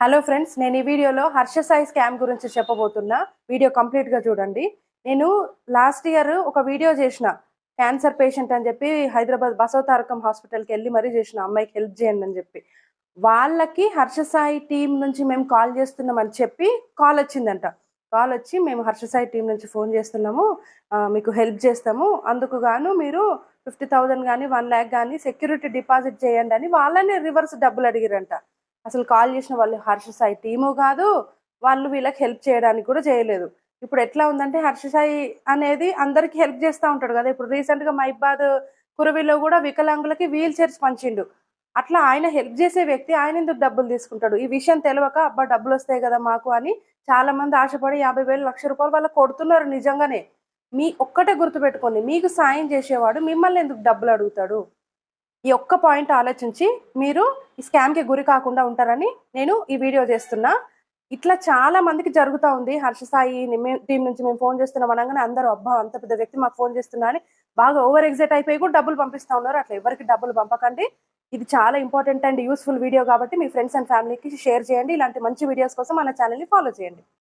Hello friends, నేను ఈ వీడియోలో హర్ష సాయి స్కామ్ గురించి చెప్పబోతున్నా. వీడియో కంప్లీట్గా చూడండి. నేను లాస్ట్ ఇయర్ ఒక వీడియో చేసిన, క్యాన్సర్ పేషెంట్ అని చెప్పి హైదరాబాద్ బసవతారకం హాస్పిటల్కి వెళ్ళి మరీ చేసిన, అమ్మాయికి హెల్ప్ చేయండి అని చెప్పి. వాళ్ళకి హర్ష సాయి టీం నుంచి మేము కాల్ చేస్తున్నామని చెప్పి కాల్ వచ్చిందంట. కాల్ వచ్చి, మేము హర్ష సాయి టీం నుంచి ఫోన్ చేస్తున్నాము, మీకు హెల్ప్ చేస్తాము, అందుకు గాను మీరు 50,000 కానీ 1,00,000 కానీ సెక్యూరిటీ డిపాజిట్ చేయండి అని వాళ్ళని రివర్స్ డబ్బులు అడిగిరంట. అసలు కాల్ చేసిన వాళ్ళు హర్ష సాయి టీము కాదు, వాళ్ళు వీళ్ళకి హెల్ప్ చేయడానికి కూడా చేయలేదు. ఇప్పుడు ఎట్లా ఉందంటే, హర్ష సాయి అనేది అందరికి హెల్ప్ చేస్తూ ఉంటాడు కదా. ఇప్పుడు రీసెంట్గా మైబాద్ కురవిలో కూడా వికలాంగులకి వీల్ చైర్స్ పంచిండు. అట్లా ఆయన హెల్ప్ చేసే వ్యక్తి ఆయన ఎందుకు డబ్బులు తీసుకుంటాడు? ఈ విషయం తెలియక, అబ్బా డబ్బులు వస్తాయి కదా మాకు అని చాలా మంది ఆశపడి 50,000 1,00,000 వాళ్ళకి కొడుతున్నారు నిజంగానే. మీ ఒక్కటే గుర్తుపెట్టుకోండి, మీకు సాయం చేసేవాడు మిమ్మల్ని ఎందుకు డబ్బులు అడుగుతాడు? ఈ ఒక్క పాయింట్ ఆలోచించి మీరు ఈ స్కామ్కి గురి కాకుండా ఉంటారని నేను ఈ వీడియో చేస్తున్నా. ఇట్లా చాలా మందికి జరుగుతూ ఉంది. హర్ష సాయి టీం నుంచి మేము ఫోన్ చేస్తున్నాం అనగానే అందరూ, అబ్బా అంత పెద్ద వ్యక్తి మాకు ఫోన్ చేస్తున్నా అని బాగా ఓవర్ ఎగ్జైట్ అయిపోయి కూడా డబ్బులు పంపిస్తూ ఉన్నారు. అట్లా ఎవరికి డబ్బులు పంపకండి. ఇది చాలా ఇంపార్టెంట్ అండ్ యూస్ఫుల్ వీడియో కాబట్టి మీ ఫ్రెండ్స్ అండ్ ఫ్యామిలీకి షేర్ చేయండి. ఇలాంటి మంచి వీడియోస్ కోసం మన ఛానల్ని ఫాలో చేయండి.